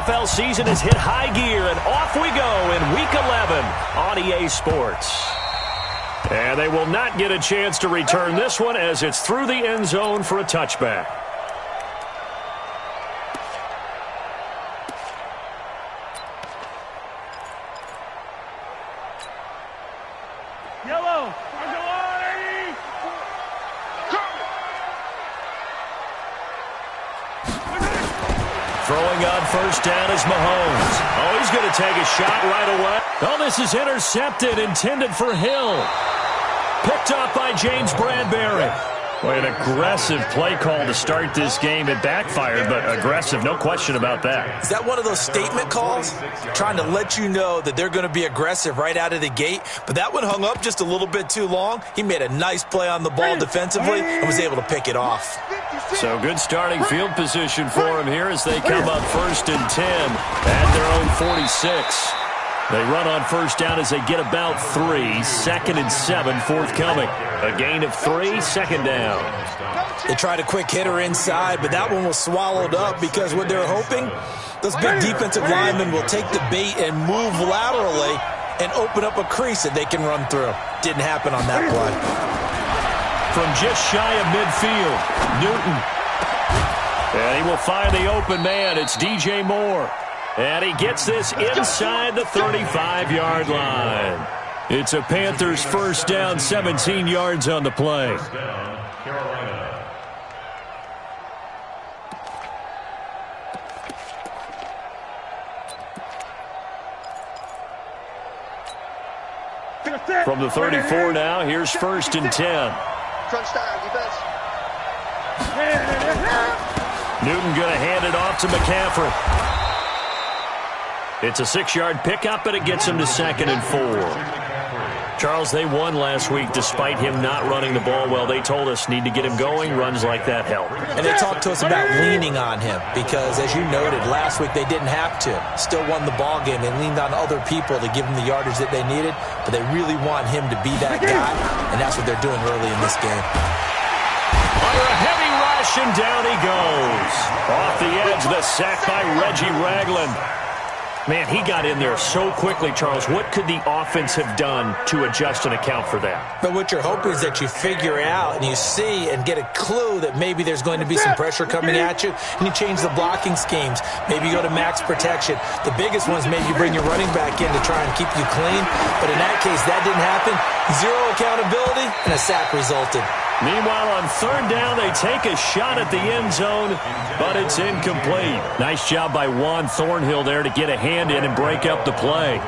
NFL season has hit high gear, and off we go in Week 11 on EA Sports. And they will not get a chance to return this one as it's through the end zone for a touchback. Yellow. Throwing on first down is Mahomes. Oh, he's going to take a shot right away. Oh, this is intercepted, intended for Hill. Picked up by James Bradbury. Boy, an aggressive play call to start this game. It backfired, but aggressive, no question about that. Is that one of those statement calls? Trying to let you know that they're going to be aggressive right out of the gate, but that one hung up just a little bit too long. He made a nice play on the ball defensively and was able to pick it off. So good starting field position for him here as they come up first and 10 at their own 46. They run on first down as they get about 3. Second and 7 forthcoming. A gain of 3, second down. They tried a quick hitter inside, but that one was swallowed up because what they're hoping, those big defensive linemen will take the bait and move laterally and open up a crease that they can run through. Didn't happen on that play. From just shy of midfield, Newton. And he will find the open man. It's DJ Moore. And he gets this inside the 35-yard line. It's a Panthers first down, 17 yards on the play. From the 34 now, here's first and 10. Newton going to hand it off to McCaffrey. It's a 6-yard pickup, and it gets him to second and 4. Charles, they won last week despite him not running the ball well. They told us need to get him going. Runs like that help. And they talked to us about leaning on him because, as you noted, last week they didn't have to. Still won the ball game. They leaned on other people to give them the yardage that they needed, but they really want him to be that guy, and that's what they're doing early in this game. Under a heavy rush, and down he goes. Off the edge, the sack by Reggie Ragland. Man, he got in there so quickly, Charles. What could the offense have done to adjust and account for that? But what you're hoping is that you figure out and you see and get a clue that maybe there's going to be some pressure coming at you, and you change the blocking schemes. Maybe you go to max protection. The biggest one is maybe you bring your running back in to try and keep you clean. But in that case, that didn't happen. Zero accountability, and a sack resulted. Meanwhile, on third down, they take a shot at the end zone, but it's incomplete. Nice job by Juan Thornhill there to get a hand in and break up the play.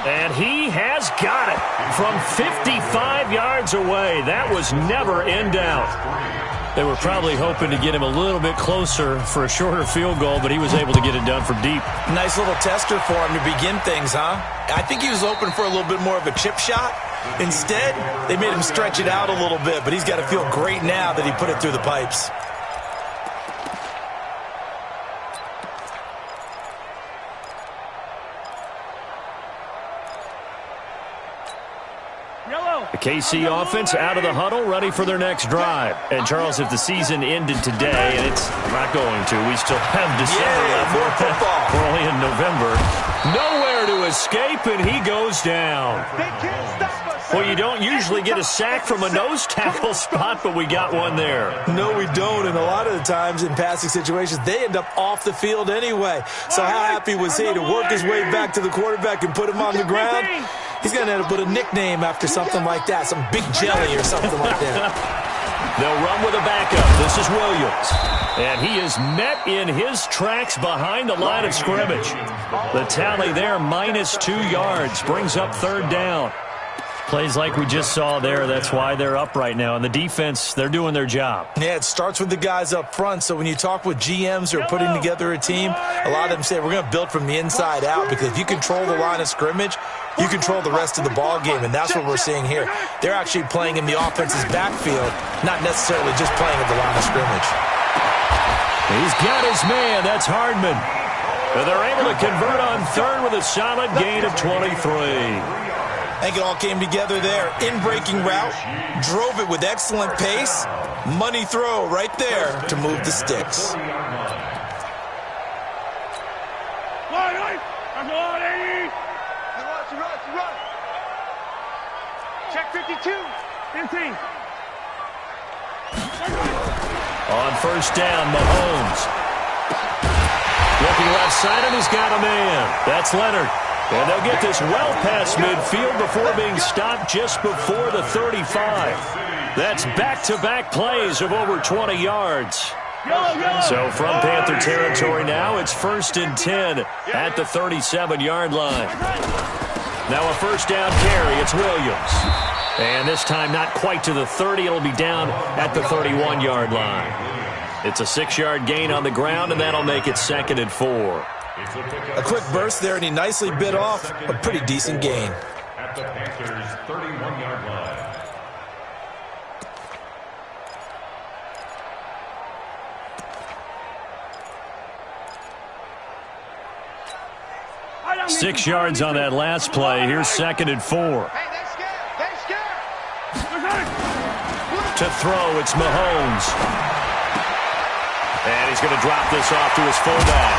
And he has got it from 55 yards away. That was never in doubt. They were probably hoping to get him a little bit closer for a shorter field goal, but he was able to get it done from deep. Nice little tester for him to begin things, huh? I think he was hoping for a little bit more of a chip shot. Instead, they made him stretch it out a little bit, but he's got to feel great now that he put it through the pipes. The KC offense out of the huddle, ready for their next drive. And, Charles, if the season ended today, and it's not going to, we still have December left. More football. We're only in November. Nowhere to escape, and he goes down. Well, you don't usually get a sack from a nose tackle spot, but we got one there. No, we don't, and a lot of the times in passing situations, they end up off the field anyway. So how happy was he to work his way back to the quarterback and put him on the ground? He's going to end up with a nickname after something like that, some Big Jelly or something like that. They'll run with a backup. This is Williams. And he is met in his tracks behind the line of scrimmage. The tally there, -2 yards, brings up third down. Plays like we just saw there. That's why they're up right now. And the defense, they're doing their job. Yeah, it starts with the guys up front. So when you talk with GMs who are putting together a team, a lot of them say we're going to build from the inside out, because if you control the line of scrimmage, you control the rest of the ball game, and that's what we're seeing here. They're actually playing in the offense's backfield, not necessarily just playing at the line of scrimmage. He's got his man. That's Hardman. And they're able to convert on third with a solid gain of 23. I think it all came together there. In-breaking route, drove it with excellent pace. Money throw right there to move the sticks. Check 52, 15. On first down, Mahomes. Looking left side, and he's got a man. That's Leonard. And they'll get this well past midfield before being stopped just before the 35. That's back-to-back plays of over 20 yards. So from Panther territory now, it's 1st and 10 at the 37-yard line. Now a first down carry, it's Williams. And this time not quite to the 30, it'll be down at the 31-yard line. It's a 6-yard gain on the ground, and that'll make it 2nd and 4. A quick burst there, and he nicely bit off a pretty decent gain. At the Panthers' 31-yard line. Six yards on that last play. Here's 2nd and 4. To throw, it's Mahomes. And he's going to drop this off to his fullback.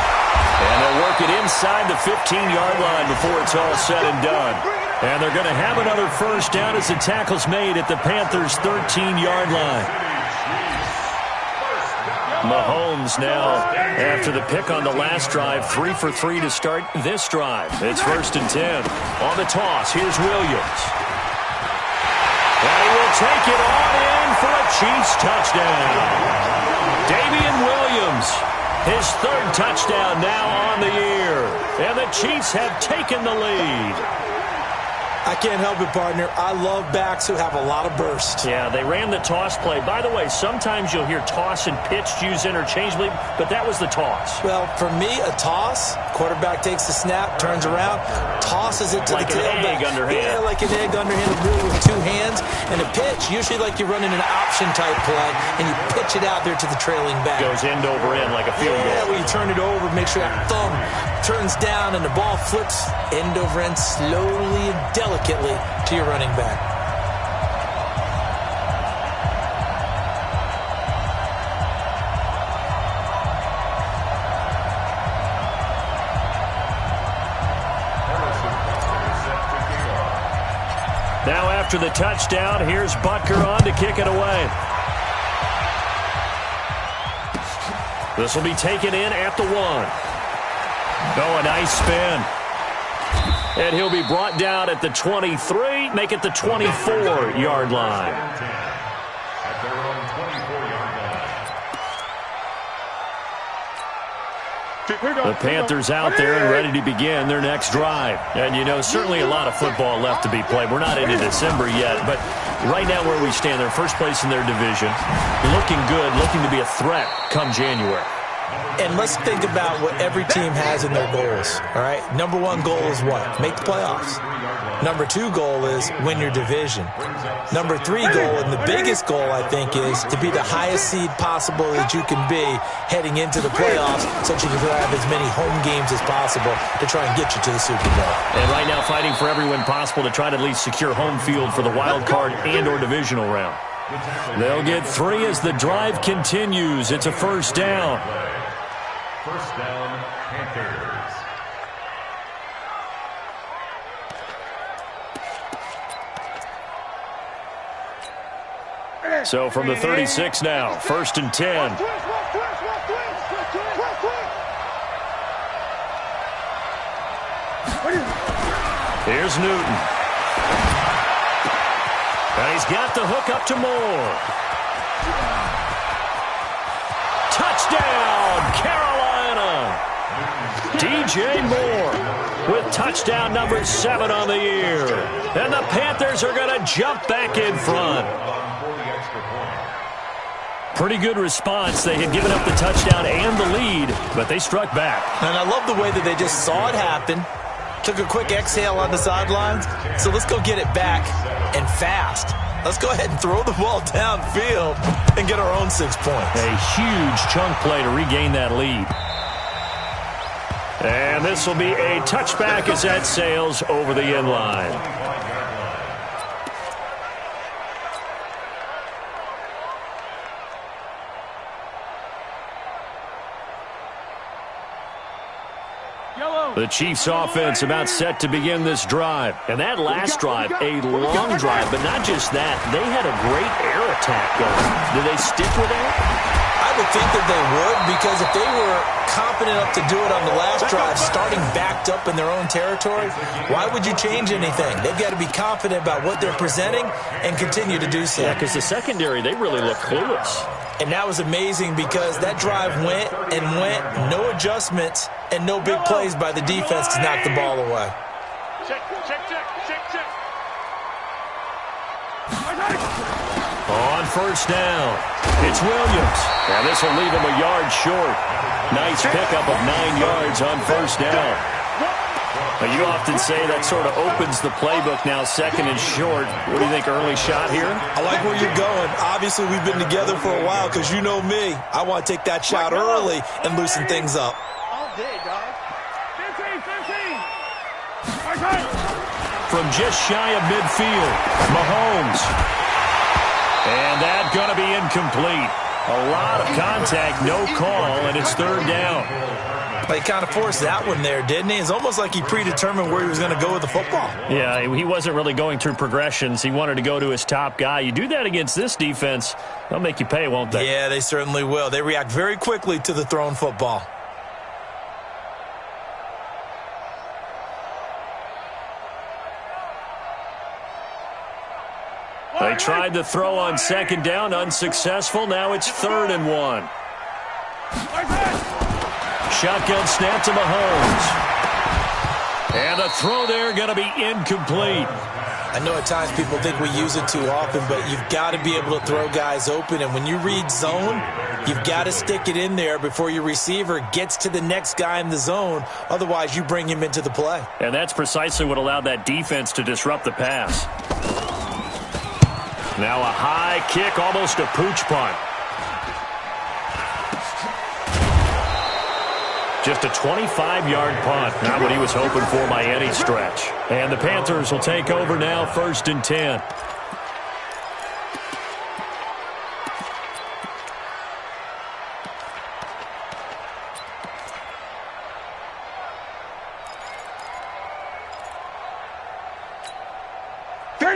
And they'll work it inside the 15-yard line before it's all said and done. And they're going to have another first down as the tackle's made at the Panthers' 13-yard line. Mahomes now, after the pick on the last drive, 3 for 3 to start this drive. It's 1st and 10. On the toss, here's Williams. And he will take it on in for a Chiefs touchdown. Damian Williams, his 3rd touchdown now on the year. And the Chiefs have taken the lead. I can't help it, partner. I love backs who have a lot of burst. Yeah, they ran the toss play. By the way, sometimes you'll hear toss and pitch used interchangeably, but that was the toss. Well, for me, a toss, quarterback takes the snap, turns around, tosses it to like the tailback. Like an egg underhand. Yeah, like an egg underhand, really with 2 hands. And a pitch, usually like you're running an option-type play, and you pitch it out there to the trailing back. Goes end over end like a field goal. Yeah, where you turn it over, make sure that thumb turns down, and the ball flips end over end slowly and delicately to your running back. Now after the touchdown, here's Butker on to kick it away. This will be taken in at the 1. Oh, a nice spin. And he'll be brought down at the 23, make it the 24-yard line. At their own 24-yard line. The Panthers out there and ready to begin their next drive. And, you know, certainly a lot of football left to be played. We're not into December yet, but right now where we stand, they're first place in their division. Looking good, looking to be a threat come January. And let's think about what every team has in their goals, all right? Number 1 goal is what? Make the playoffs. Number 2 goal is win your division. Number 3 goal, and the biggest goal, I think, is to be the highest seed possible that you can be heading into the playoffs so that you can have as many home games as possible to try and get you to the Super Bowl. And right now fighting for every win possible to try to at least secure home field for the wild card and or divisional round. They'll get 3 as the drive continues. It's a first down. First down, Panthers. So from the 36 now, 1st and 10. Here's Newton. And he's got the hook up to Moore. Touchdown, Carolina! DJ Moore with touchdown number 7 on the year. And the Panthers are going to jump back in front. Pretty good response. They had given up the touchdown and the lead, but they struck back. And I love the way that they just saw it happen, took a quick exhale on the sidelines. So let's go get it back and fast. Let's go ahead and throw the ball downfield and get our own 6 points. A huge chunk play to regain that lead. And this will be a touchback as that sails over the end line. The Chiefs offense about set to begin this drive. And that last drive, a long drive, but not just that. They had a great air attack going. Do they stick with that? I would think that they would, because if they were confident enough to do it on the last drive, starting backed up in their own territory, why would you change anything? They've got to be confident about what they're presenting and continue to do so. Yeah, because the secondary, they really look clueless. And that was amazing because that drive went and went, no adjustments and no big plays by the defense to knock the ball away. Check. On first down, it's Williams. Now this will leave him a yard short. Nice pickup of 9 yards on first down. Now you often say that sort of opens the playbook now, second and short. What do you think, early shot here? I like where you're going. Obviously, we've been together for a while because you know me. I want to take that shot early and loosen things up. All day, dog. 15. From just shy of midfield, Mahomes. And that's going to be incomplete. A lot of contact, no call, and it's third down. He kind of forced that one there, didn't he? It's almost like he predetermined where he was going to go with the football. Yeah, he wasn't really going through progressions. He wanted to go to his top guy. You do that against this defense, they'll make you pay, won't they? Yeah, they certainly will. They react very quickly to the thrown football. They tried to throw on second down, unsuccessful. Now it's 3rd and 1. Shotgun snap to Mahomes. And a throw there going to be incomplete. I know at times people think we use it too often, but you've got to be able to throw guys open. And when you read zone, you've got to stick it in there before your receiver gets to the next guy in the zone. Otherwise, you bring him into the play. And that's precisely what allowed that defense to disrupt the pass. Now a high kick, almost a pooch punt. Just a 25-yard punt. Not what he was hoping for by any stretch. And the Panthers will take over now, 1st and 10.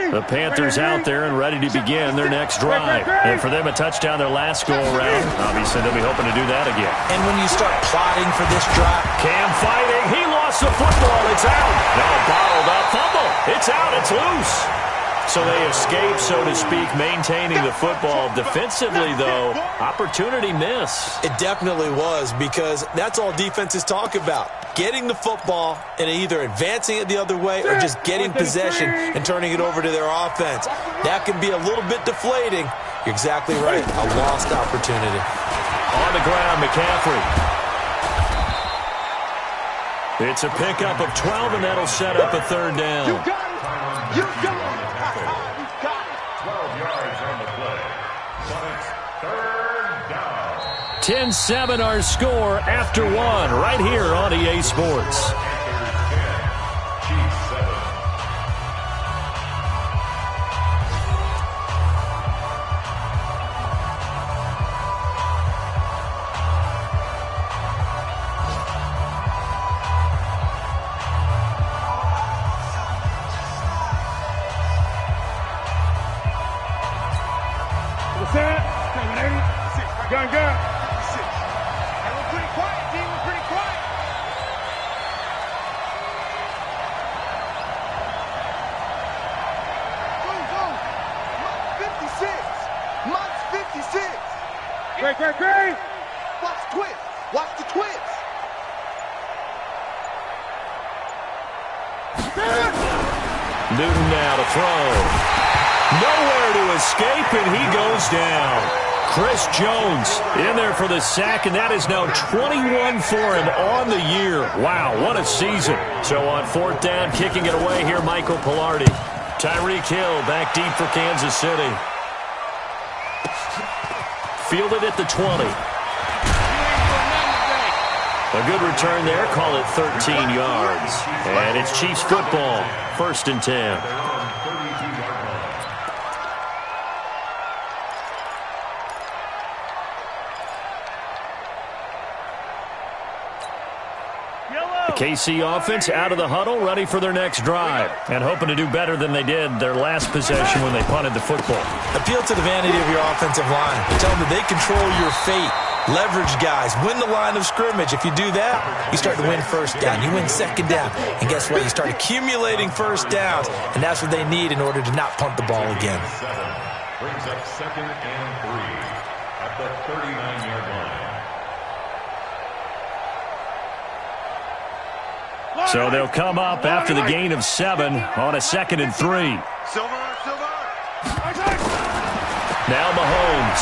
The Panthers out there and ready to begin their next drive. And for them, a touchdown their last go-around. Obviously, they'll be hoping to do that again. And when you start plotting for this drive. Cam fighting. He lost the football. It's out. No, bottled up. Fumble. It's out. It's loose. So they escape, so to speak, maintaining the football. Defensively, though, opportunity miss. It definitely was, because that's all defenses talk about. Getting the football and either advancing it the other way or just getting possession and turning it over to their offense. That can be a little bit deflating. You're exactly right. A lost opportunity. On the ground, McCaffrey. It's a pickup of 12, and that'll set up a 3rd down. You got it. You got it. 12 yards on the play. But it's 3rd down. 10-7 our score after 1 right here on EA Sports. Chiefs 7. Gun. We're pretty quiet, team. We're pretty quiet. Zone. Month 56. Great. Watch the twist. Newton now to throw. Nowhere to escape, and he goes down. Chris Jones in there for the sack, and that is now 21 for him on the year. Wow, what a season. So on 4th down, kicking it away here, Michael Pilardi. Tyreek Hill back deep for Kansas City. Fielded at the 20. A good return there, call it 13 yards. And it's Chiefs football, 1st and 10. KC offense out of the huddle, ready for their next drive, and hoping to do better than they did their last possession when they punted the football. Appeal to the vanity of your offensive line. Tell them that they control your fate. Leverage guys. Win the line of scrimmage. If you do that, you start to win first down. You win second down. And guess what? You start accumulating first downs, and that's what they need in order to not punt the ball again. Brings up 2nd and 3 at the 39-yard line. So they'll come up after the gain of 7 on a 2nd and 3. Silver. Now Mahomes.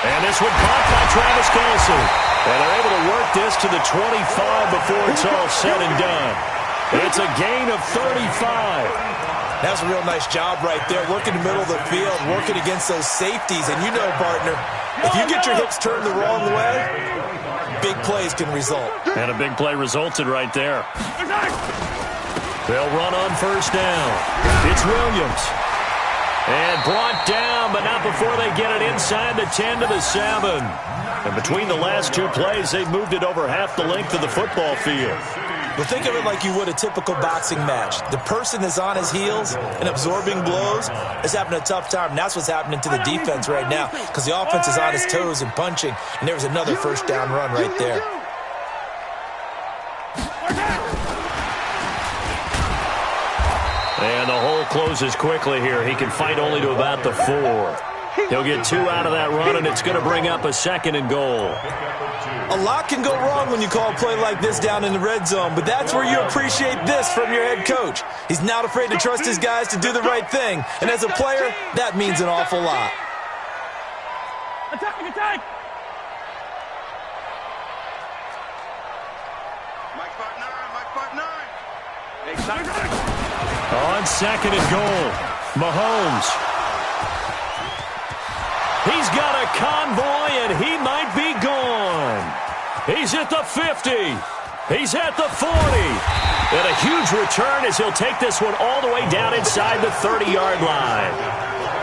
And this one caught by Travis Kelce. And they're able to work this to the 25 before it's all said and done. It's a gain of 35. That's a real nice job right there. Working the middle of the field, working against those safeties. And you know, partner, if you get your hips turned the wrong way, big plays can result. And a big play resulted right there. They'll run on first down. It's Williams. And brought down, but not before they get it inside the 10 to the 7. And between the last two plays, they've moved it over half the length of the football field. Well, think of it like you would a typical boxing match. The person that's on his heels and absorbing blows is having a tough time. And that's what's happening to the defense right now, because the offense is on his toes and punching. And there was another first down run right there. And the hole closes quickly here. He can fight only to about the 4. He'll get 2 out of that run, and it's going to bring up a 2nd and goal. A lot can go wrong when you call a play like this down in the red zone, but that's where you appreciate this from your head coach. He's not afraid to trust his guys to do the right thing, and as a player, that means an awful lot. Attack! Mike 5'9". On 2nd and goal, Mahomes. He's got a convoy, and he might be gone. He's at the 50. He's at the 40. And a huge return as he'll take this one all the way down inside the 30-yard line.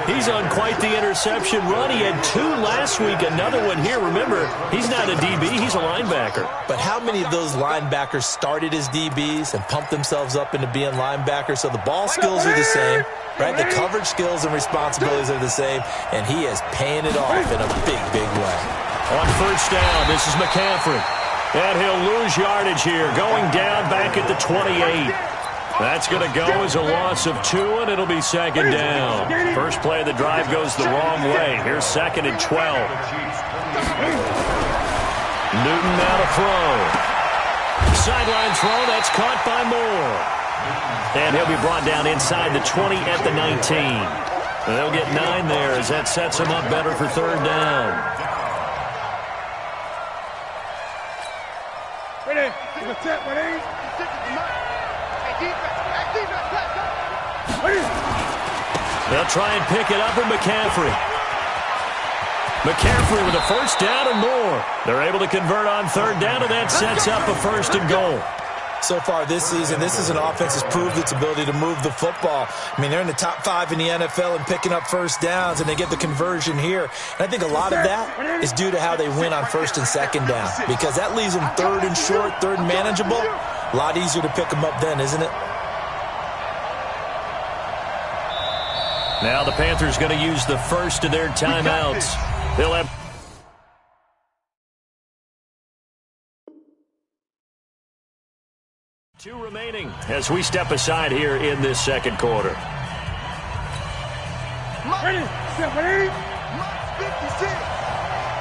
He's on quite the interception run. He had 2 last week, another one here. Remember, he's not a DB, he's a linebacker. But how many of those linebackers started as DBs and pumped themselves up into being linebackers? So the ball skills are the same, right? The coverage skills and responsibilities are the same, and he is paying it off in a big, big way. On first down, this is McCaffrey. And he'll lose yardage here, going down back at the 28. That's going to go as a loss of 2, and it'll be 2nd down. First play of the drive goes the wrong way. Here's 2nd and 12. Newton now to throw. Sideline throw, that's caught by Moore. And he'll be brought down inside the 20 at the 19. And they'll get 9 there as that sets him up better for 3rd down. They'll try and pick it up with McCaffrey. McCaffrey with a first down and more. They're able to convert on 3rd down, and that sets up a 1st and goal. So far this season, this is an offense that's proved its ability to move the football. I mean, they're in the top 5 in the NFL in picking up first downs, and they get the conversion here. And I think a lot of that is due to how they win on 1st and 2nd down, because that leaves them 3rd and short, 3rd and manageable. A lot easier to pick them up then, isn't it? Now the Panthers going to use the first of their timeouts. They'll have 2 remaining as we step aside here in this 2nd quarter. Ready, 56.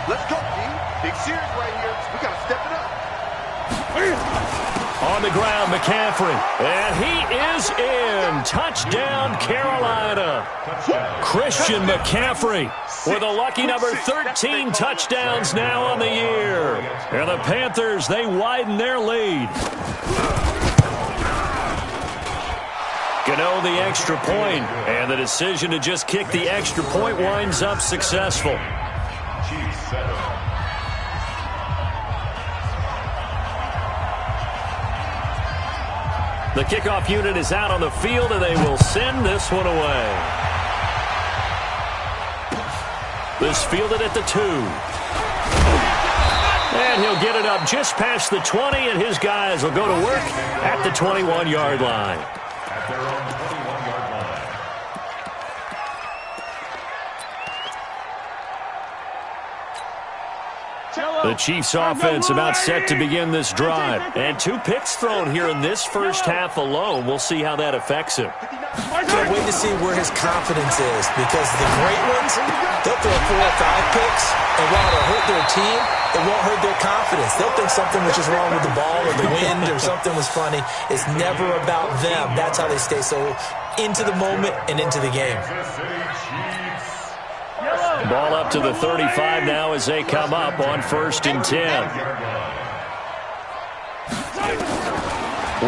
Let's go, team. Big series right here. We got to step it up. On the ground, McCaffrey. And he is in. Touchdown, Carolina. Christian McCaffrey with a lucky number 13 touchdowns now on the year. And the Panthers, they widen their lead. Gano the extra point, and the decision to just kick the extra point winds up successful. The kickoff unit is out on the field, and they will send this one away. This fielded at the 2. And he'll get it up just past the 20, and his guys will go to work at the 21-yard line. At their own 21-yard line. The Chiefs offense about set to begin this drive. And 2 picks thrown here in this first half alone. We'll see how that affects him. Can't wait to see where his confidence is, because the great ones, they'll throw 4 or 5 picks, and while it'll hurt their team, it won't hurt their confidence. They'll think something was just wrong with the ball or the wind or something was funny. It's never about them. That's how they stay so into the moment and into the game. Ball up to the 35 now as they come up on 1st and 10.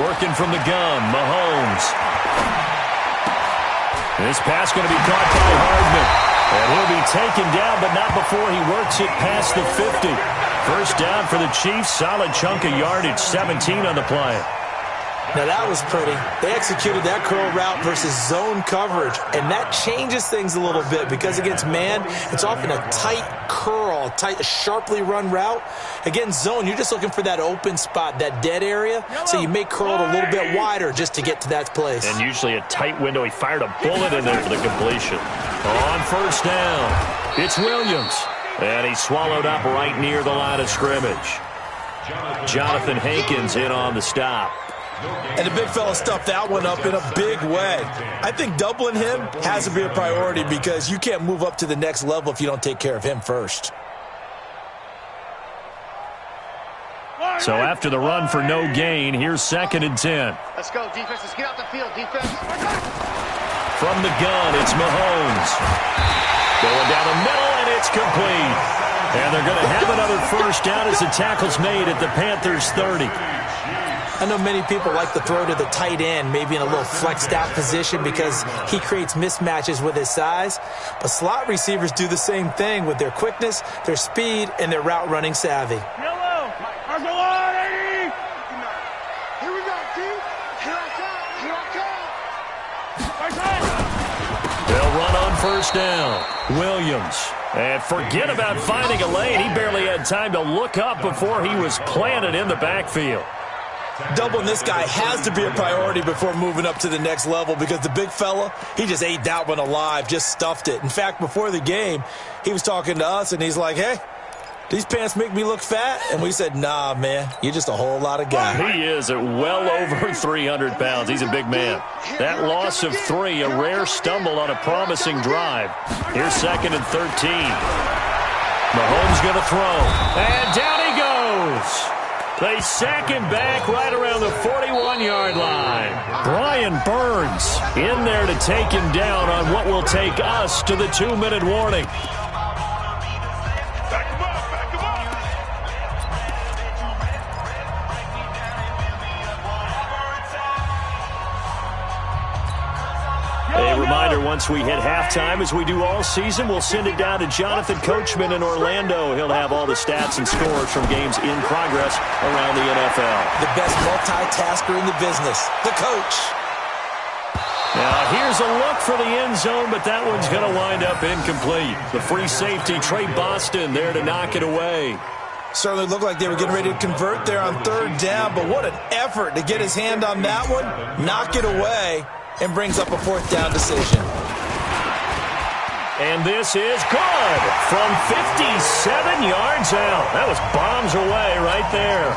Working from the gun, Mahomes. This pass going to be caught by Hardman. And he'll be taken down, but not before he works it past the 50. First down for the Chiefs. Solid chunk of yardage, 17 on the play. Now that was pretty. They executed that curl route versus zone coverage, and that changes things a little bit because against man, it's often a tight curl, a sharply run route. Against zone, you're just looking for that open spot, that dead area, so you may curl it a little bit wider just to get to that place. And usually a tight window. He fired a bullet in there for the completion. On first down, it's Williams, and he's swallowed up right near the line of scrimmage. Jonathan Hankins in on the stop. And the big fella stuffed that one up in a big way. I think doubling him has to be a priority because you can't move up to the next level if you don't take care of him first. So after the run for no gain, here's 2nd and 10. Let's go, defense. Let's get out the field, defense. From the gun, it's Mahomes. Going down the middle, and it's complete. And they're going to have another first down as the tackle's made at the Panthers' 30. I know many people like to throw to the tight end, maybe in a little flexed out position because he creates mismatches with his size. But slot receivers do the same thing with their quickness, their speed, and their route running savvy. Yellow! Here we go, team. Here I come. They'll run on first down. Williams. And forget about finding a lane. He barely had time to look up before he was planted in the backfield. Doubling this guy has to be a priority before moving up to the next level because the big fella, he just ate that one alive, just stuffed it. In fact, before the game, he was talking to us, and he's like, hey, these pants make me look fat? And we said, nah, man, you're just a whole lot of guy. He is at well over 300 pounds. He's a big man. That loss of 3, a rare stumble on a promising drive. Here's 2nd and 13. Mahomes going to throw. And down he goes. They sack him back right around the 41-yard line. Brian Burns in there to take him down on what will take us to the 2-minute warning. A reminder, once we hit halftime, as we do all season, we'll send it down to Jonathan Coachman in Orlando. He'll have all the stats and scores from games in progress around the NFL. The best multitasker in the business, the coach. Now, here's a look for the end zone, but that one's going to wind up incomplete. The free safety, Trey Boston, there to knock it away. Certainly looked like they were getting ready to convert there on 3rd down, but what an effort to get his hand on that one, knock it away, and brings up a 4th down decision. And this is good from 57 yards out. That was bombs away right there.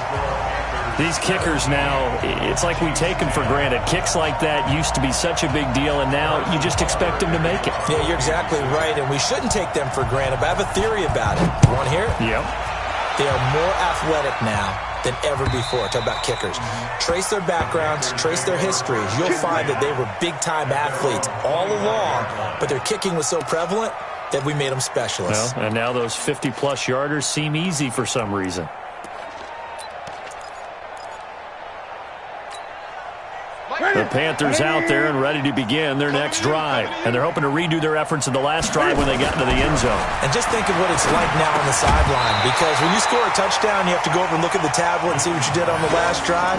These kickers now, it's like we take them for granted. Kicks like that used to be such a big deal, and now you just expect them to make it. Yeah, you're exactly right, and we shouldn't take them for granted, but I have a theory about it. You want to hear it? Yep. They are more athletic now than ever before. Talk about kickers. Trace their backgrounds, trace their histories. You'll find that they were big-time athletes all along, but their kicking was so prevalent that we made them specialists. Well, and now those 50-plus yarders seem easy for some reason. The Panthers out there and ready to begin their next drive. And they're hoping to redo their efforts in the last drive when they got into the end zone. And just think of what it's like now on the sideline, because when you score a touchdown, you have to go over and look at the tablet and see what you did on the last drive.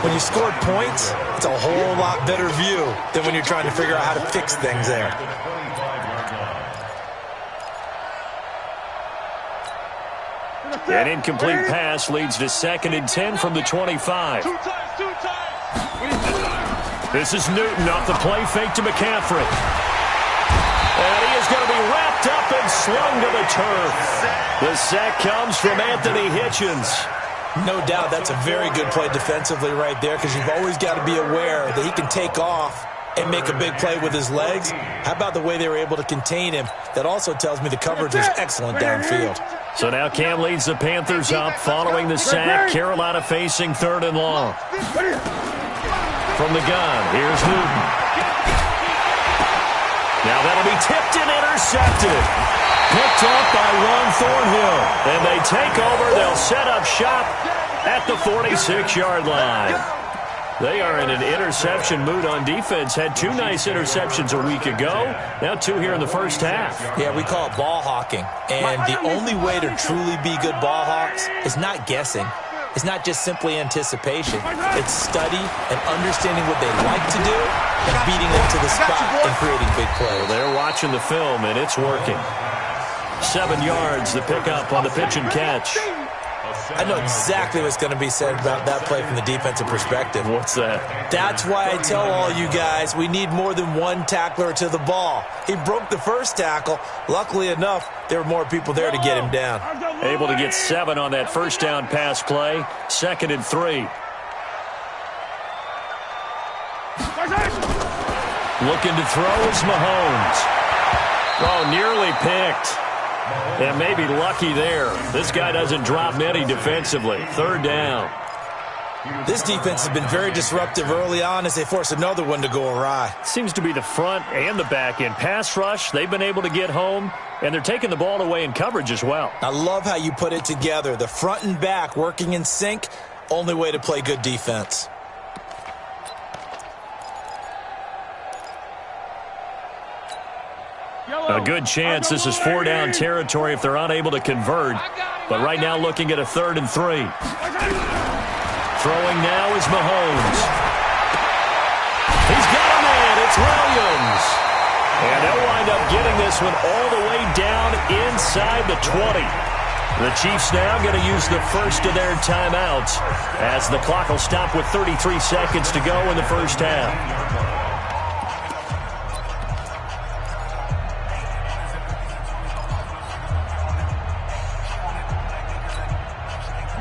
When you scored points, it's a whole lot better view than when you're trying to figure out how to fix things there. An incomplete pass leads to 2nd and 10 from the 25. This is Newton off the play fake to McCaffrey. And he is going to be wrapped up and slung to the turf. The sack comes from Anthony Hitchens. No doubt that's a very good play defensively right there, because you've always got to be aware that he can take off and make a big play with his legs. How about the way they were able to contain him? That also tells me the coverage was excellent downfield. So now Cam leads the Panthers up following the sack. Carolina facing 3rd and long. From the gun, here's Newton. Now that'll be tipped and intercepted. Picked up by Ron Thornhill. And they take over. They'll set up shop at the 46-yard line. They are in an interception mood on defense. Had 2 nice interceptions a week ago. Now 2 here in the first half. Yeah, we call it ball hawking. And the only way to truly be good ball hawks is not guessing. It's not just simply anticipation. It's study and understanding what they like to do and beating them to the spot and creating big plays. Well, they're watching the film, and it's working. 7 yards, the pickup on the pitch and catch. I know exactly what's going to be said about that play from the defensive perspective. What's that? That's why I tell all you guys we need more than one tackler to the ball. He broke the first tackle. Luckily enough, there were more people there to get him down. Able to get 7 on that first down pass play. 2nd and 3. Looking to throw is Mahomes. Oh, nearly picked. And maybe lucky there. This guy doesn't drop many defensively. 3rd down. This defense has been very disruptive early on as they force another one to go awry. Seems to be the front and the back end. Pass rush, they've been able to get home, and they're taking the ball away in coverage as well. I love how you put it together. The front and back working in sync, only way to play good defense. A good chance this is 4-down territory if they're unable to convert. But right now looking at a 3rd and 3. Throwing now is Mahomes. He's got a man. It's Williams. And they'll wind up getting this one all the way down inside the 20. The Chiefs now going to use the first of their timeouts as the clock will stop with 33 seconds to go in the first half.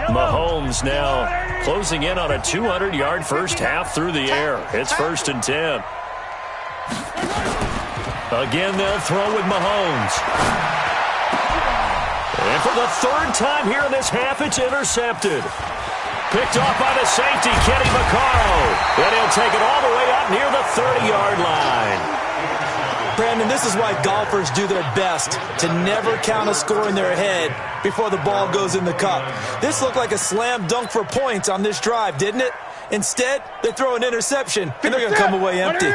Mahomes now closing in on a 200-yard first half through the air. It's 1st and 10. Again, they'll throw with Mahomes. And for the 3rd time here in this half, it's intercepted. Picked off by the safety, Kenny Vaccaro. And he'll take it all the way up near the 30-yard line. Brandon, this is why golfers do their best to never count a score in their head before the ball goes in the cup. This looked like a slam dunk for points on this drive, didn't it? Instead, they throw an interception, and they're going to come away empty.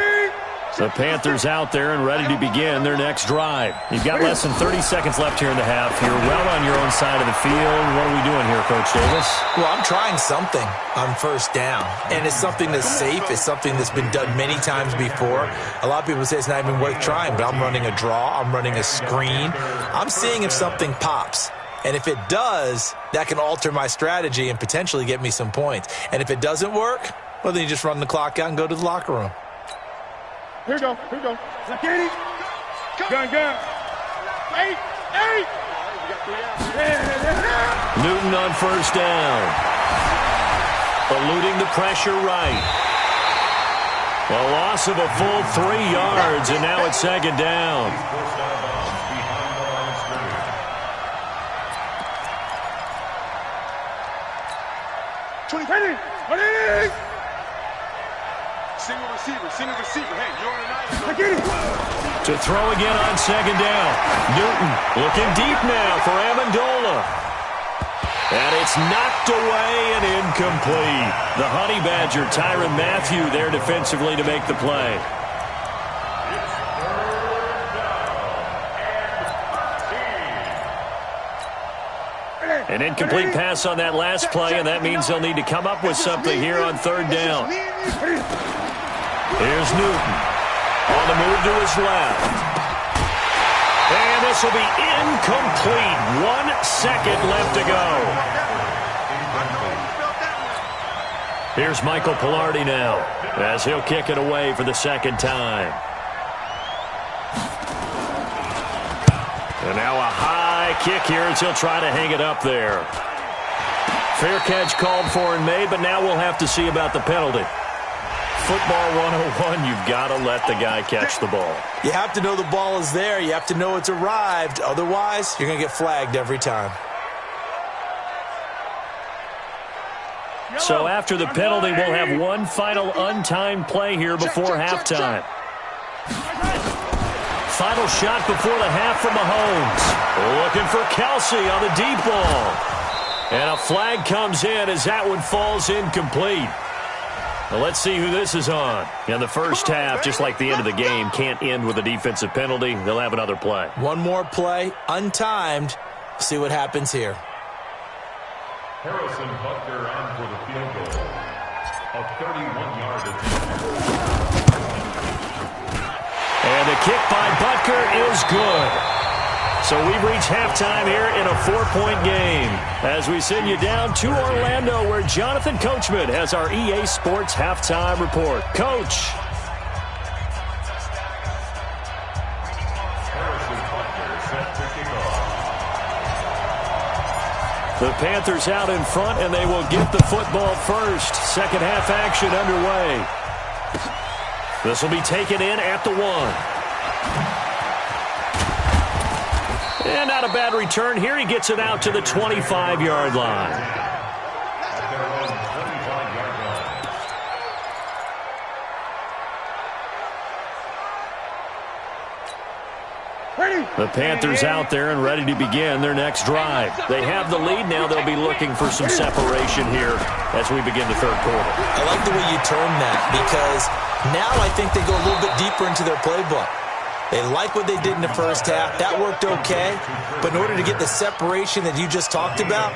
The Panthers out there and ready to begin their next drive. You've got less than 30 seconds left here in the half. You're well on your own side of the field. What are we doing here, Coach Davis? Well, I'm trying something on 1st down, and it's something that's safe. It's something that's been done many times before. A lot of people say it's not even worth trying, but I'm running a draw. I'm running a screen. I'm seeing if something pops. And if it does, that can alter my strategy and potentially get me some points. And if it doesn't work, well, then you just run the clock out and go to the locker room. Here we go. Let's get it. Gun. 8. Newton on 1st down. Eluding the pressure right. A loss of a full 3 yards, and now it's 2nd down. Single receiver. Hey, you're on an island. To throw again on 2nd down. Newton looking deep now for Amendola. And it's knocked away and incomplete. The Honey Badger, Tyrann Mathieu, there defensively to make the play. An incomplete pass on that last play, and that means they'll need to come up with something here on 3rd down. Here's Newton on the move to his left. And this will be incomplete. 1 second left to go. Here's Michael Pilardi now as he'll kick it away for the second time. And now a high kick here as he'll try to hang it up there. Fair catch called for and made, but now we'll have to see about the penalty. Football 101, you've got to let the guy catch the ball. You have to know the ball is there. You have to know it's arrived. Otherwise, you're going to get flagged every time. So after the penalty, we'll have one final untimed play here before halftime. Final shot before the half from Mahomes. Looking for Kelsey on the deep ball. And a flag comes in as that one falls incomplete. Well, let's see who this is on. In the first half, just like the end of the game, can't end with a defensive penalty. They'll have another play. One more play, untimed. See what happens here. Harrison Butker on for the field goal. A 31-yard attempt. And the kick by Butker is good. So we've reached halftime here in a 4-point game as we send you down to Orlando where Jonathan Coachman has our EA Sports halftime report. Coach. Harrison Butker set to kick off. The Panthers out in front, and they will get the football first. Second half action underway. This will be taken in at the 1. And not a bad return here. He gets it out to the 25-yard line. At their own 25-yard line. The Panthers out there and ready to begin their next drive. They have the lead now. They'll be looking for some separation here as we begin the third quarter. I like the way you term that because now I think they go a little bit deeper into their playbook. They like what they did in the first half. That worked okay. But in order to get the separation that you just talked about,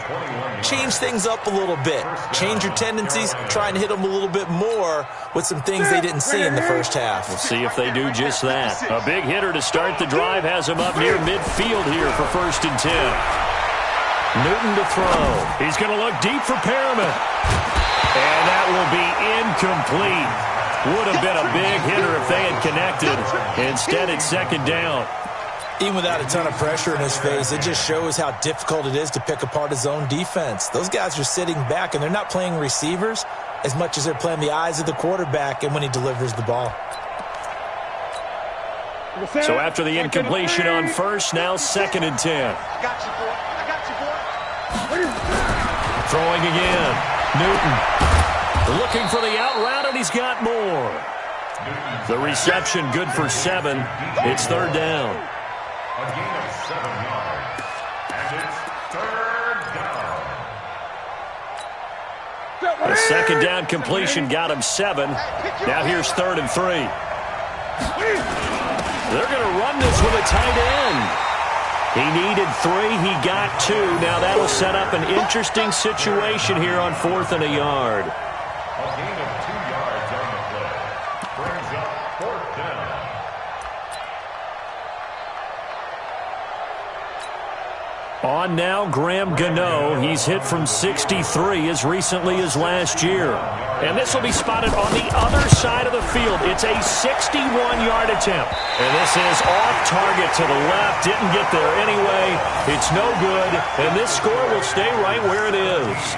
change things up a little bit. Change your tendencies. Try and hit them a little bit more with some things they didn't see in the first half. We'll see if they do just that. A big hitter to start the drive has him up near midfield here for 1st and 10. Newton to throw. He's going to look deep for Perriman. And that will be incomplete. Would have been a big hitter if they had connected. Instead, it's second down. Even without a ton of pressure in his face, it just shows how difficult it is to pick apart his own defense. Those guys are sitting back, and they're not playing receivers as much as they're playing the eyes of the quarterback and when he delivers the ball. So after the incompletion on first, now 2nd and 10. I got you, boy. I got you, boy. Throwing again. Newton. Looking for the out route, and he's got more. The reception good for 7. It's 3rd down. A gain of 7 yards. And it's 3rd down. A second down completion got him 7. Now here's 3rd and 3. They're going to run this with a tight end. He needed 3. He got 2. Now that'll set up an interesting situation here on 4th and a yard. A gain of 2 yards on the play. Brings up 4th down. On now, Graham Gano. He's hit from 63 as recently as last year. And this will be spotted on the other side of the field. It's a 61-yard attempt. And this is off target to the left. Didn't get there anyway. It's no good. And this score will stay right where it is.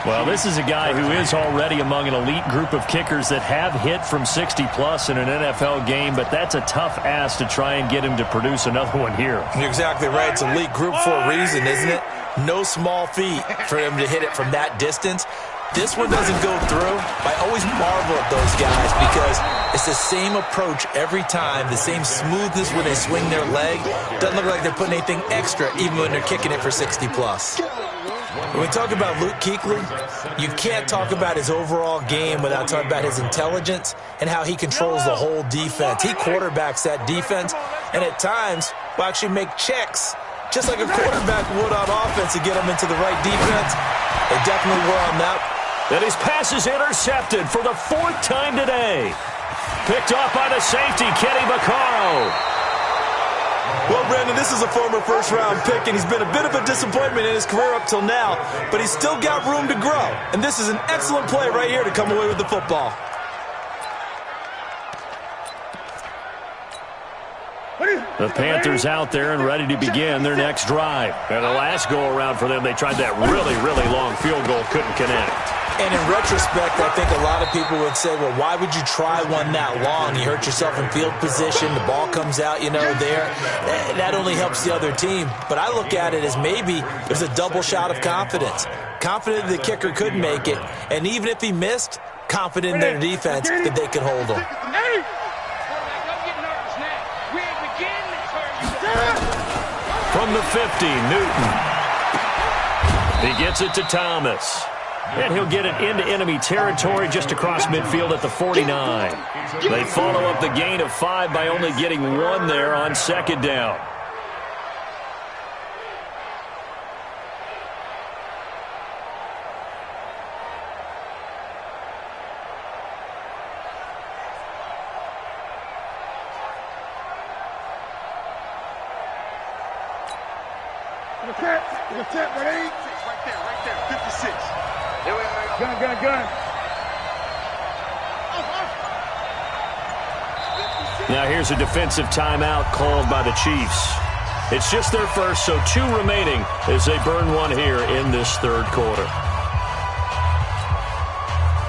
Well, this is a guy who is already among an elite group of kickers that have hit from 60-plus in an NFL game, but that's a tough ask to try and get him to produce another one here. You're exactly right. It's elite group for a reason, isn't it? No small feat for him to hit it from that distance. This one doesn't go through. I always marvel at those guys because it's the same approach every time, the same smoothness when they swing their leg. Doesn't look like they're putting anything extra even when they're kicking it for 60-plus. When we talk about Luke Kuechly, you can't talk about his overall game without talking about his intelligence and how he controls the whole defense. He quarterbacks that defense, and at times will actually make checks, just like a quarterback would on offense to get him into the right defense. They definitely were on that. And his pass is intercepted for the 4th time today. Picked off by the safety, Kenny Vaccaro. Well, Brandon, this is a former first-round pick, and he's been a bit of a disappointment in his career up till now, but he's still got room to grow. And this is an excellent play right here to come away with the football. The Panthers out there and ready to begin their next drive. And the last go-around for them, they tried that really, really long field goal, couldn't connect. And in retrospect, I think a lot of people would say, well, why would you try one that long? You hurt yourself in field position. The ball comes out, there. That only helps the other team. But I look at it as maybe there's a double shot of confidence. Confident the kicker could make it. And even if he missed, confident in their defense that they could hold him. From the 50, Newton. He gets it to Thomas. And he'll get it into enemy territory just across midfield at the 49. They follow up the gain of 5 by only getting 1 there on second down. Right there, 56. Gun. Now here's a defensive timeout called by the Chiefs. It's just their first, so 2 remaining as they burn 1 here in this third quarter.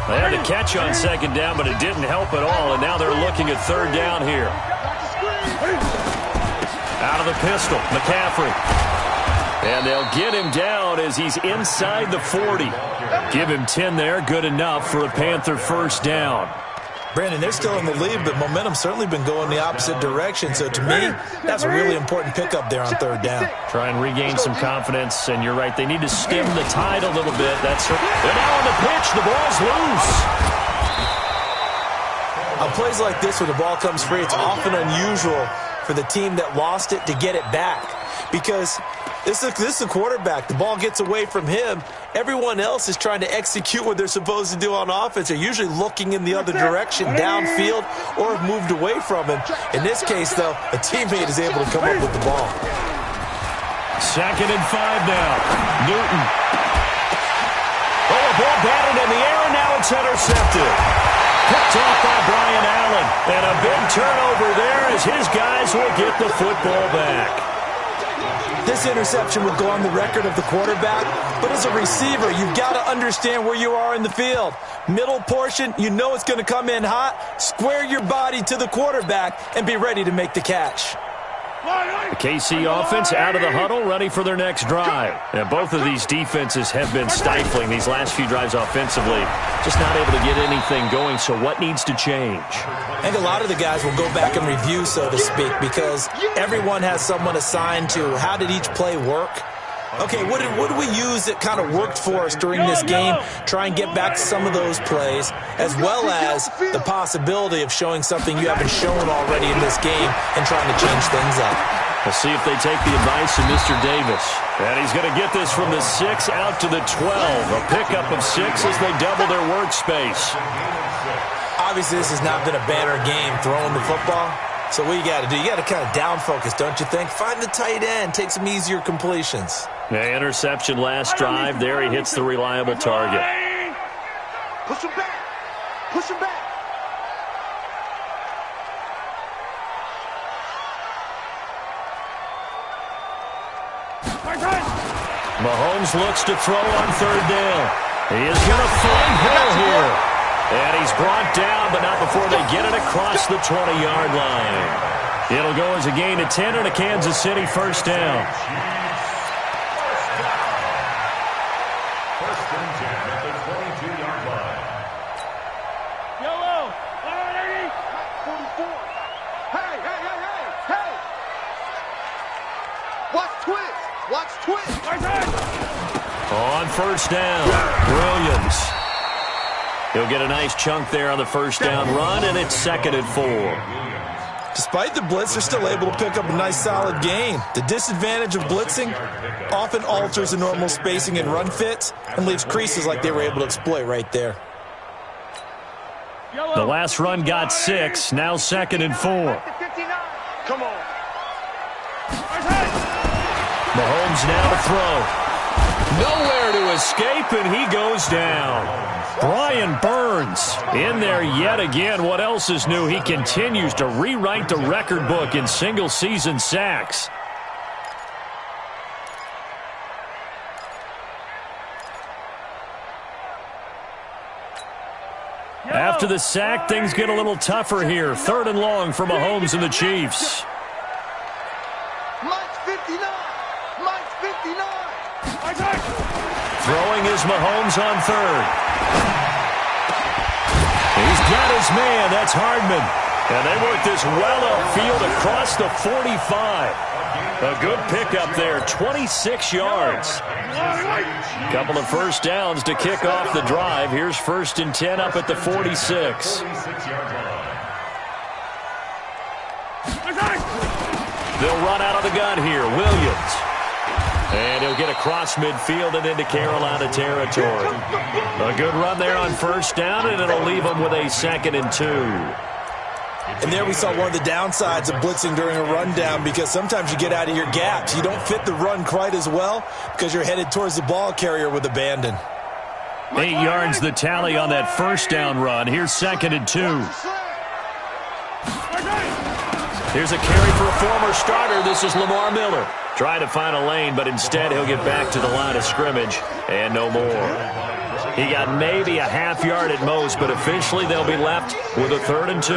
They had to catch on second down, but it didn't help at all, and now they're looking at third down here. Out of the pistol, McCaffrey. And they'll get him down as he's inside the 40. Give him 10 there, good enough for a Panther first down. Brandon, they're still in the lead, but momentum's certainly been going the opposite direction. So to me, that's a really important pickup there on third down. Try and regain some confidence, and you're right, they need to stem the tide a little bit. They're now on the pitch, the ball's loose. On plays like this where the ball comes free, it's often unusual for the team that lost it to get it back. Because this is a quarterback. The ball gets away from him. Everyone else is trying to execute what they're supposed to do on offense. They're usually looking in the other direction, downfield, or have moved away from him. In this case, though, a teammate is able to come up with the ball. 2nd and 5 now. Newton. Oh, a ball batted in the air, and now it's intercepted. Picked off by Brian Allen. And a big turnover there as his guys will get the football back. This interception would go on the record of the quarterback, but as a receiver, you've got to understand where you are in the field. Middle portion, you know it's going to come in hot. Square your body to the quarterback and be ready to make the catch. The KC offense out of the huddle, ready for their next drive. And both of these defenses have been stifling these last few drives offensively. Just not able to get anything going, so what needs to change? I think a lot of the guys will go back and review, so to speak, because everyone has someone assigned to how did each play work. Okay, what did we use that kind of worked for us during this game? Try and get back to some of those plays, as well as the possibility of showing something you haven't shown already in this game and trying to change things up. We'll see if they take the advice of Mr. Davis. And he's going to get this from the 6 out to the 12. A pickup of 6 as they double their workspace. Obviously, this has not been a banner game throwing the football. So what you got to do, you got to kind of down focus, don't you think? Find the tight end, take some easier completions. The interception last drive. There he hits the reliable target. Push him back. Push him back. Mahomes looks to throw on third down. He is going to find Hill here. And he's brought down, but not before they get it across the 20-yard line. It'll go as a gain of 10 and a Kansas City first down. First and 10 at the 22-yard line. Yellow. 44. Hey. Watch twist. Watch twist. On first down, Williams. He'll get a nice chunk there on the first down run, and it's 2nd and 4. Despite the blitz, they're still able to pick up a nice solid gain. The disadvantage of blitzing often alters the normal spacing and run fits and leaves creases like they were able to exploit right there. The last run got 6, now 2nd and 4. Come on. Mahomes now to throw. Nowhere to escape, and he goes down. Brian Burns in there yet again. What else is new? He continues to rewrite the record book in single-season sacks. After the sack, things get a little tougher here. 3rd and long for Mahomes and the Chiefs. Mike's 59. Mike's 59. Throwing is Mahomes on 3rd. He's got his man. That's Hardman. And they work this well upfield across the 45. A good pickup there, 26 yards. Couple of first downs to kick off the drive. Here's 1st and 10 up at the 46. They'll run out of the gun here. Williams. And he'll get across midfield and into Carolina territory. A good run there on 1st down, and it'll leave them with a 2nd and 2. And there we saw one of the downsides of blitzing during a rundown, because sometimes you get out of your gaps. You don't fit the run quite as well because you're headed towards the ball carrier with abandon. 8 yards the tally on that 1st down run. Here's 2nd and 2. Here's a carry for a former starter. This is Lamar Miller. Trying to find a lane, but instead he'll get back to the line of scrimmage and no more. He got maybe a half yard at most, but officially they'll be left with a 3rd and 2.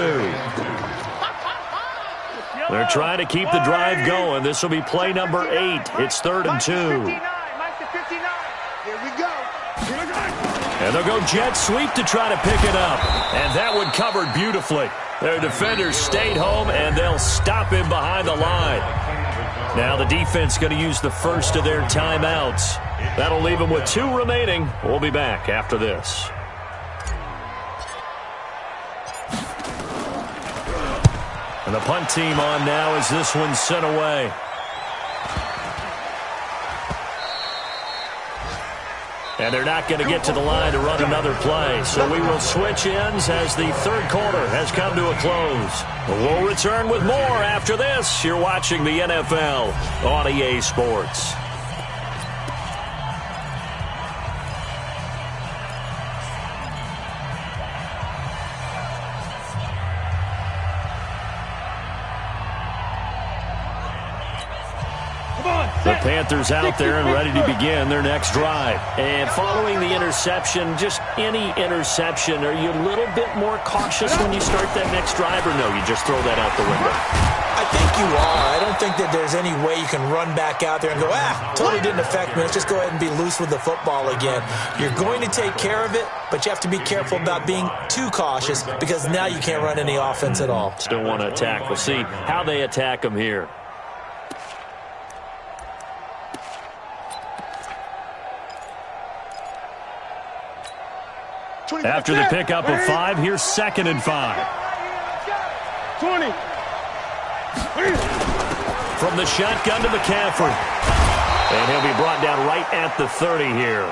They're trying to keep the drive going. This will be play number 8. It's 3rd and 2. Here we go. And they'll go jet sweep to try to pick it up. And that one covered beautifully. Their defenders stayed home, and they'll stop him behind the line. Now the defense going to use the first of their timeouts. That'll leave them with 2 remaining. We'll be back after this. And the punt team on now as this one's sent away. And they're not going to get to the line to run another play. So we will switch ends as the 3rd quarter has come to a close. We'll return with more after this. You're watching the NFL on EA Sports. The Panthers out there and ready to begin their next drive. And following the interception, just any interception, are you a little bit more cautious when you start that next drive, or no, you just throw that out the window? I think you are. I don't think that there's any way you can run back out there and go, totally didn't affect me. Let's just go ahead and be loose with the football again. You're going to take care of it, but you have to be careful about being too cautious, because now you can't run any offense at all. Still want to attack. We'll see how they attack them here. After the pickup of 5, here's 2nd and 5. 20. From the shotgun to McCaffrey. And he'll be brought down right at the 30 here.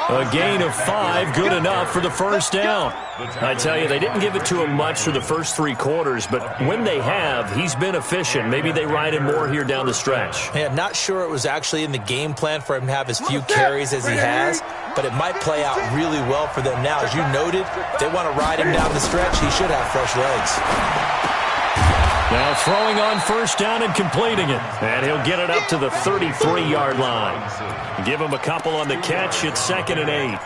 A gain of 5, good enough for the 1st down. I tell you, they didn't give it to him much for the first 3 quarters, but when they have, he's been efficient. Maybe they ride him more here down the stretch. Yeah, I'm not sure it was actually in the game plan for him to have as few carries as he has, but it might play out really well for them now. As you noted, if they want to ride him down the stretch, he should have fresh legs. Now throwing on 1st down and completing it. And he'll get it up to the 33-yard line. Give him a couple on the catch. It's 2nd and 8.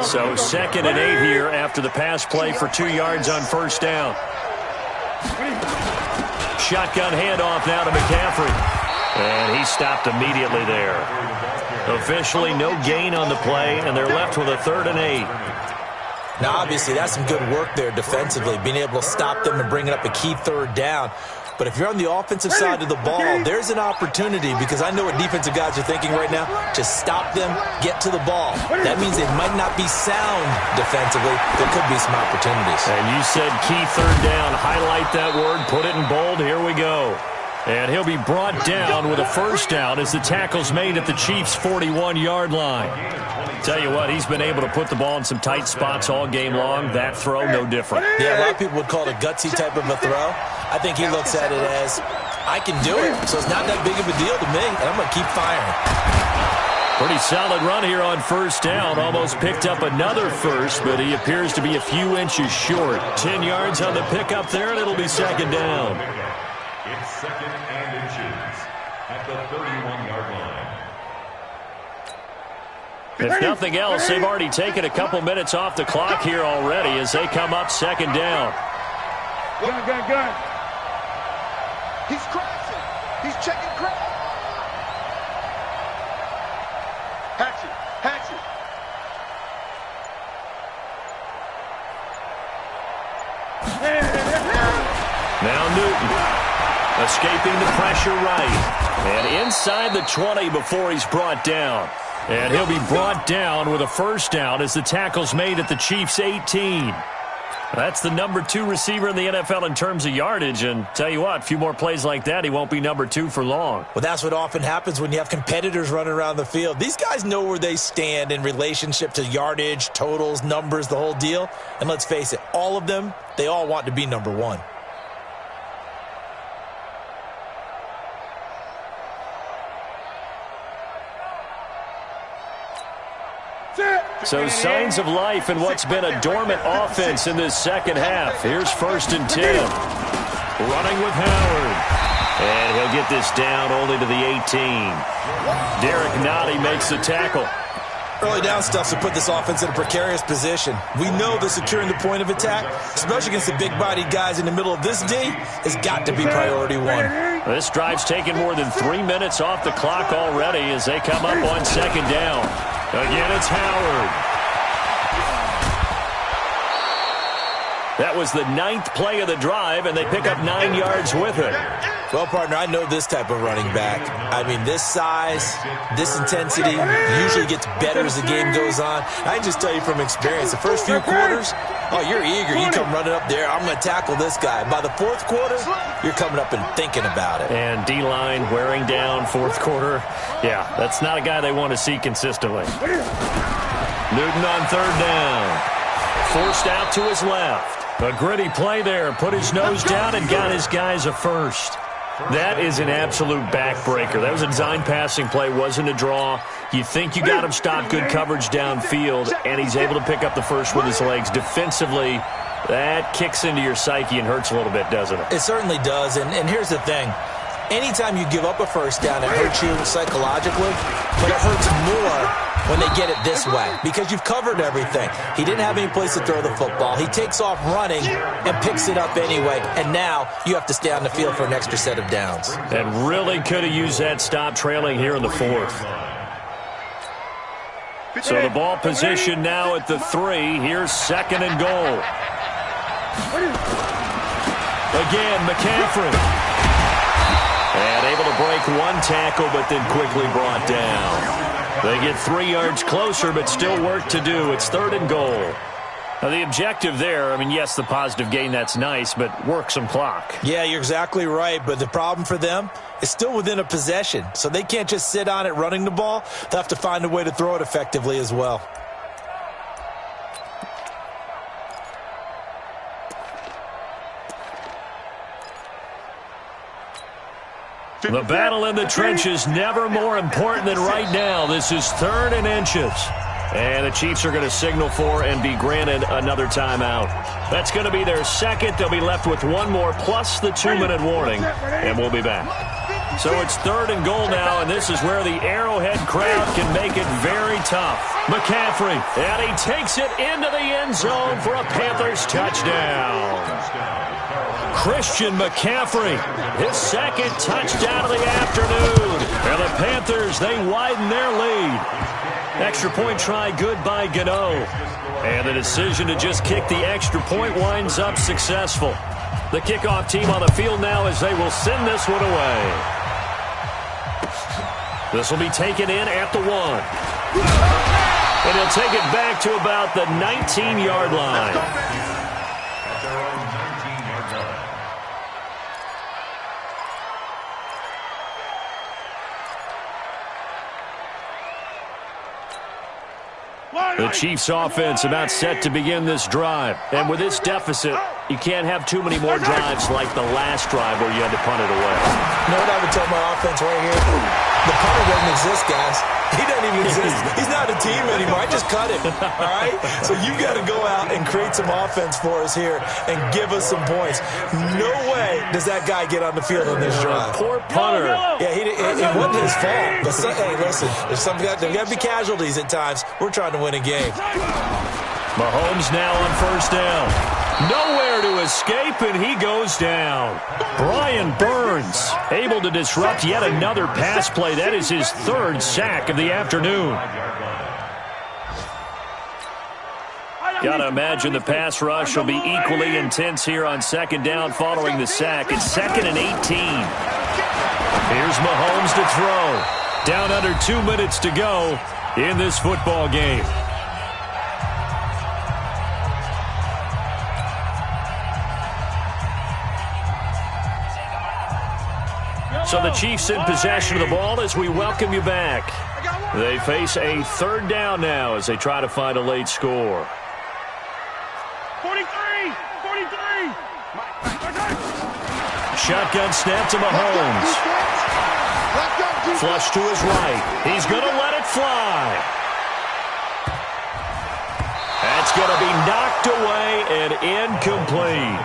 So 2nd and 8 here after the pass play for 2 yards on 1st down. Shotgun handoff now to McCaffrey. And he stopped immediately there. Officially no gain on the play, and they're left with a 3rd and 8. Now, obviously, that's some good work there defensively, being able to stop them and bringing up a key 3rd down. But if you're on the offensive side of the ball, there's an opportunity, because I know what defensive guys are thinking right now. Just stop them, get to the ball. That means they might not be sound defensively. There could be some opportunities. And you said key 3rd down. Highlight that word, put it in bold. Here we go. And he'll be brought down with a 1st down as the tackle's made at the Chiefs' 41-yard line. Tell you what, he's been able to put the ball in some tight spots all game long. That throw, no different. Yeah, a lot of people would call it a gutsy type of a throw. I think he looks at it as I can do it, so it's not that big of a deal to me, and I'm going to keep firing. Pretty solid run here on first down. Almost picked up another first, but he appears to be a few inches short. 10 yards on the pickup there, and it'll be second down. It's second and inches at the 31-yard line. If nothing else, they've already taken a couple minutes off the clock here already as they come up second down. Gun. He's crashing. He's checking crash. Hatchet. Now Newton escaping the pressure right. And inside the 20 before he's brought down. And he'll be brought down with a first down as the tackle's made at the Chiefs' 18. That's the number 2 receiver in the NFL in terms of yardage. And tell you what, a few more plays like that, he won't be number 2 for long. Well, that's what often happens when you have competitors running around the field. These guys know where they stand in relationship to yardage, totals, numbers, the whole deal. And let's face it, all of them, they all want to be number 1. So signs of life in what's been a dormant offense in this second half. Here's first and 10. Running with Howard. And he'll get this down only to the 18. Derek Nottie makes the tackle. Early down stuff to put this offense in a precarious position. We know that securing the point of attack, especially against the big-bodied guys in the middle of this D, has got to be priority 1. This drive's taken more than 3 minutes off the clock already as they come up on second down. Again, it's Howard. That was the 9th play of the drive, and they pick up 9 yards with it. Well, partner, I know this type of running back. I mean, this size, this intensity usually gets better as the game goes on. I can just tell you from experience, the first few quarters, oh, you're eager. You come running up there, I'm going to tackle this guy. By the fourth quarter, you're coming up and thinking about it. And D-line wearing down fourth quarter. Yeah, that's not a guy they want to see consistently. Newton on third down. Forced out to his left. A gritty play there. Put his nose down and got his guys a first. That is an absolute backbreaker. That was a design passing play, wasn't a draw. You think you got him stopped, good coverage downfield, and he's able to pick up the first with his legs. Defensively, that kicks into your psyche and hurts a little bit, doesn't it? It certainly does, and here's the thing. Anytime you give up a first down, it hurts you psychologically, but it hurts more when they get it this way because you've covered everything. He didn't have any place to throw the football. He takes off running and picks it up anyway, and now you have to stay on the field for an extra set of downs. And really could have used that stop trailing here in the fourth. So the ball position now at the 3. Here's second and goal. Again, McCaffrey. And able to break one tackle, but then quickly brought down. They get 3 yards closer, but still work to do. It's third and goal. Now, the objective there, I mean, yes, the positive gain, that's nice, but work some clock. Yeah, you're exactly right, but the problem for them is still within a possession, so they can't just sit on it running the ball. They'll have to find a way to throw it effectively as well. The battle in the trenches never more important than right now. This is third and inches. And the Chiefs are going to signal for and be granted another timeout. That's going to be their second. They'll be left with one more plus the 2-minute warning. And we'll be back. So it's third and goal now, and this is where the Arrowhead crowd can make it very tough. McCaffrey, and he takes it into the end zone for a Panthers touchdown. Christian McCaffrey, his second touchdown of the afternoon. And the Panthers, they widen their lead. Extra point try good by Gano. And the decision to just kick the extra point winds up successful. The kickoff team on the field now as they will send this one away. This will be taken in at the 1. And he'll take it back to about the 19-yard line. The Chiefs offense about set to begin this drive. And with this deficit, You can't have too many more drives like the last drive where you had to punt it away. You know what I would tell my offense right here? The punter doesn't exist, guys. He doesn't even exist. He's not a team anymore. I just cut him, all right? So you got to go out and create some offense for us here and give us some points. No way does that guy get on the field on this drive. Poor punter. Yeah, it wasn't his fault. But hey, listen, there's got to be casualties at times. We're trying to win a game. Mahomes now on first down. Nowhere to escape, and he goes down. Brian Burns able to disrupt yet another pass play. That is his third sack of the afternoon. Got to imagine the pass rush will be equally intense here on second down following the sack. It's 2nd and 18. Here's Mahomes to throw. Down under 2 minutes to go in this football game. So the Chiefs in possession of the ball as we welcome you back. They face a third down now as they try to find a late score. 43! Shotgun snap to Mahomes. Flush to his right. He's going to let it fly. That's going to be knocked away and incomplete.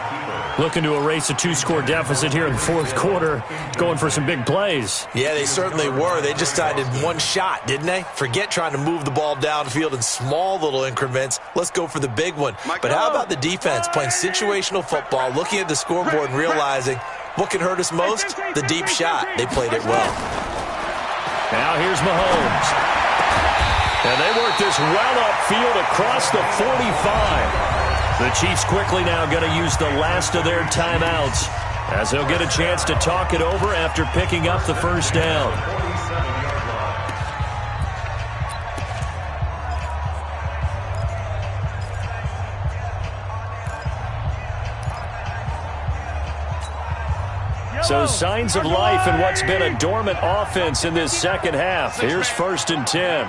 Looking to erase a 2-score deficit here in the fourth quarter. Going for some big plays. Yeah, they certainly were. They just decided one shot, didn't they? Forget trying to move the ball downfield in small little increments. Let's go for the big one. But how about the defense playing situational football, looking at the scoreboard and realizing what can hurt us most? The deep shot. They played it well. Now here's Mahomes. And they work this well upfield across the 45. The Chiefs quickly now going to use the last of their timeouts as they'll get a chance to talk it over after picking up the first down. So signs of life in what's been a dormant offense in this second half. Here's 1st and 10.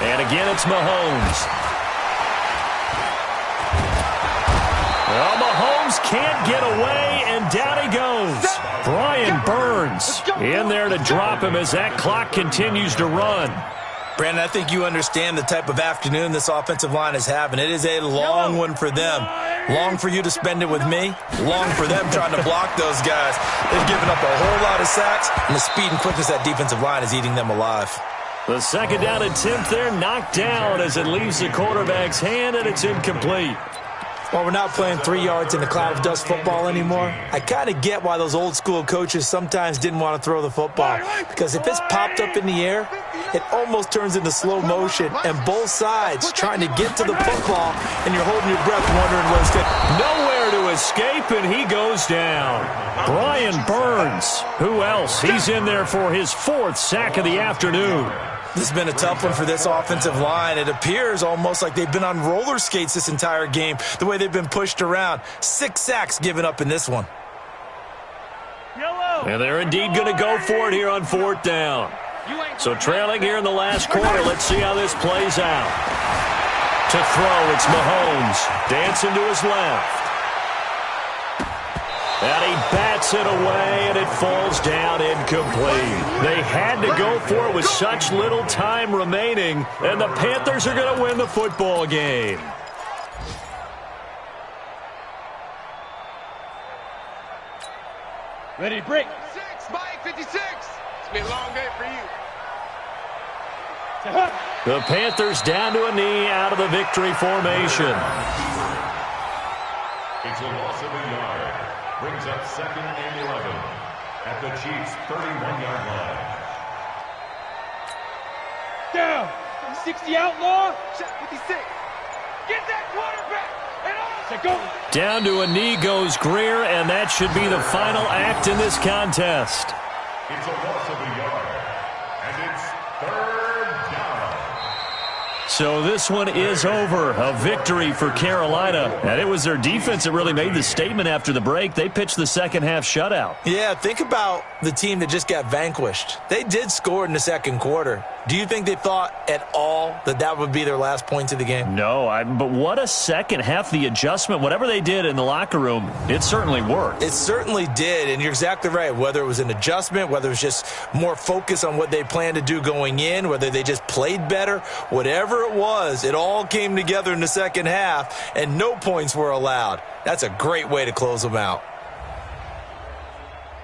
And again, it's Mahomes. Well, Mahomes can't get away, and down he goes. Brian Burns in there to drop him as that clock continues to run. Brandon, I think you understand the type of afternoon this offensive line is having. It is a long one for them. Long for you to spend it with me. Long for them trying to block those guys. They've given up a whole lot of sacks, and the speed and quickness of that defensive line is eating them alive. The second down attempt there knocked down as it leaves the quarterback's hand, and it's incomplete. While we're not playing 3 yards in the cloud of dust football anymore, I kind of get why those old school coaches sometimes didn't want to throw the football. Because if it's popped up in the air, it almost turns into slow motion, and both sides trying to get to the football, and you're holding your breath wondering what it's going to. Nowhere to escape, and he goes down. Brian Burns. Who else? He's in there for his 4th sack of the afternoon. This has been a tough one for this offensive line. It appears almost like they've been on roller skates this entire game, the way they've been pushed around. 6 sacks given up in this one. And they're indeed going to go for it here on 4th down. So trailing here in the last quarter, let's see how this plays out. To throw, it's Mahomes. Dancing to his left. And he bats it away, and it falls down incomplete. They had to go for it with such little time remaining, and the Panthers are going to win the football game. Ready to break. 6 by 56. It's going to be a long day for you. The Panthers down to a knee out of the victory formation. It's a loss of a yard. Brings up 2nd and 11 at the Chiefs' 31-yard line. Down. 60 outlaw. Check 56. Get that quarterback. And Go. Down to a knee goes Greer, and that should be the final act in this contest. It's a loss of a yard, and it's 3rd down. So this one is over. A victory for Carolina. And it was their defense that really made the statement after the break. They pitched the second half shutout. Yeah, think about the team that just got vanquished. They did score in the second quarter. Do you think they thought at all that that would be their last points of the game? No, but what a second half. The adjustment, whatever they did in the locker room, it certainly worked. It certainly did, and you're exactly right. Whether it was an adjustment, whether it was just more focus on what they planned to do going in, whether they just played better, whatever it was, it all came together in the second half, and no points were allowed. That's a great way to close them out.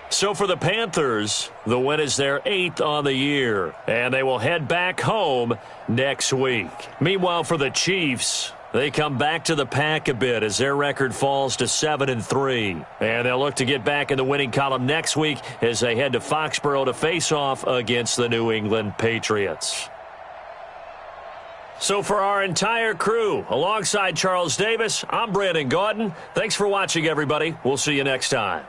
So for the Panthers, the win is their 8th on the year, and they will head back home next week. Meanwhile, for the Chiefs, they come back to the pack a bit as their record falls to 7-3. And they'll look to get back in the winning column next week as they head to Foxborough to face off against the New England Patriots. So for our entire crew, alongside Charles Davis, I'm Brandon Gaudin. Thanks for watching, everybody. We'll see you next time.